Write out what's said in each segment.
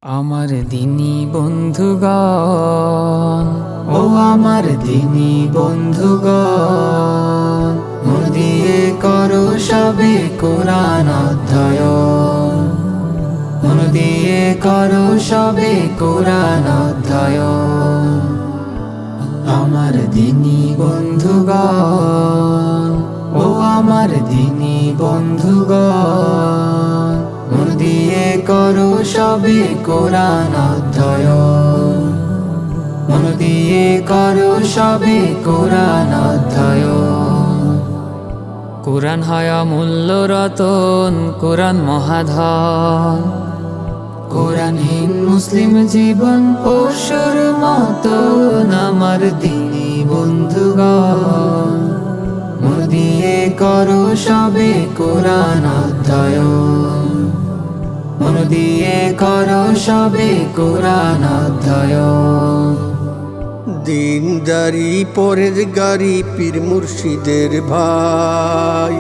আমার দিনী বন্ধুগণ, ও আমার দিনী বন্ধুগণ, মন দিয়ে করো সবে কোরআন অধ্যয়ন, মন দিয়ে করো সবে কোরআন অধ্যয়ন। আমার দিনী বন্ধুগণ, ও আমার দিনী বন্ধুগণ, মন দিয়ে করো সবে কোরআন অধ্যয়ন, মন দিয়ে করো সবে কোরআন অধ্যয়ন। কোরআন হয় অমূল্য রতন, কোরআন মহাধন, কোরআনহীন মুসলিম জীবন পশুর মতন। আমার দিনী বন্ধুগণ, মন দিয়ে করো সবে কোরআন অধ্যয়ন, মন দিয়ে করো সবে কোরআন অধ্যয়ন। দিনদারি পরেজগারি পীর মুর্শিদের ভাই,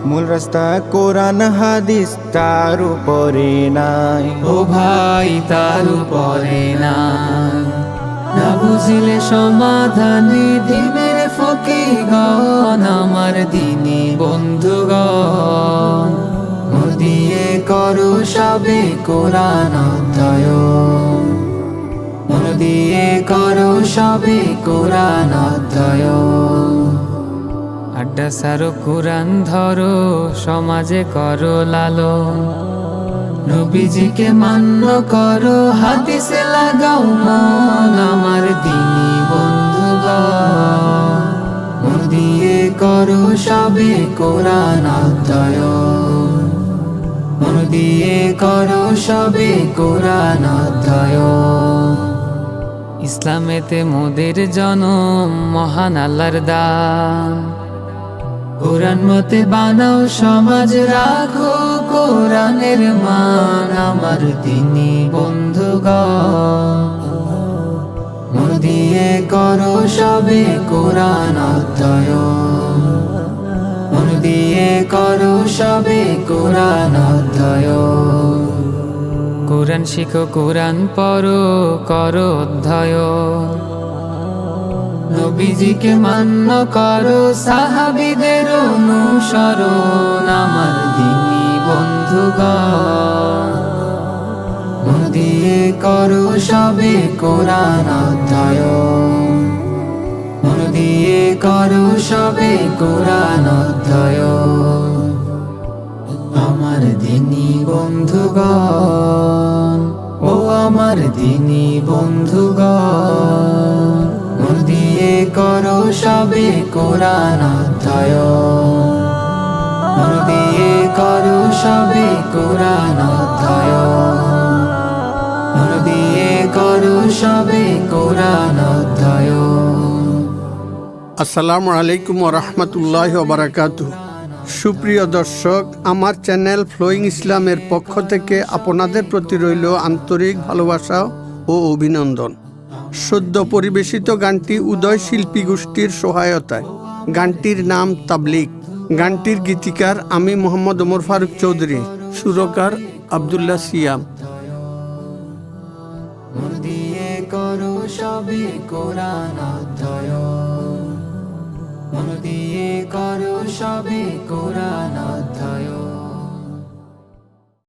মূল রাস্তা কোরআন হাদিস তার উপরে নাই। ও ভাই তার উপরে নাই, না বুঝিলে সমাধানে দিনের ফকিরগণ। আমার দিনী বন্ধুগণ, মন দিয়ে করো সবে কোরআন অধ্যয়ন, মন দিয়ে করো সবে কোরআন অধ্যয়ন। আড্ডা সারো কোরআন ধরো, সমাজে করো লালন, নবীজিকে মান্য করো, হাদিসে লাগাও মন। আমার দিনী বন্ধুগণ, মন দিয়ে করো সবে কোরআন অধ্যয়ন, মন দিয়ে করো সবে কোরআন অধ্যয়ন। ইসলামেতে মোদের জনম, মহান আল্লাহর দান, কোরআন মতে বানাও সমাজ, রাখো কোরআনের মান। আমার দিনী বন্ধুগণ, মন দিয়ে করো সবে কোরআন অধ্যয়ন, মন দিয়ে করো সবে কোরআন অধ্যয়ন। কোরআন শিখো, কোরআন পড়ো, করো অধ্যয়ন, নবীজিকে মান্য করো, সাহাবীদের অনুসরণ। আমার দিনী বন্ধুগণ, মন দিয়ে করো সবে কোরআন অধ্যয়ন, মন দিয়ে করো সবে কোরআন অধ্যয়ন। আমার দিনী বন্ধুগণ, ও আমার দিনী বন্ধুগণ, মন দিয়ে করো সবে কোরআন অধ্যয়ন, মন দিয়ে করো সবে কোরআন অধ্যয়ন, মন দিয়ে করো সবে কোরআন অধ্যয়ন। আসসালামু আলাইকুম ওয়া রাহমাতুল্লাহি ওয়া বারাকাতুহু। সুপ্রিয় দর্শক, আমার চ্যানেল ফ্লোয়িং ইসলামের পক্ষ থেকে আপনাদের প্রতি রইল আন্তরিক ভালোবাসা ও অভিনন্দন। সদ্য পরিবেশিত গানটি উদয় শিল্পী গোষ্ঠীর সহায়তায়। গানটির নাম তাবলিগ। গানটির গীতিকার আমি মোহাম্মদ ওমর ফারুক চৌধুরী, সুরকার আব্দুল্লাহ সিয়াম। মন দিয়ে করো সবে কোরআন অধ্যয়ন, মন দিয়ে করো সবে কোরআন অধ্যয়ন।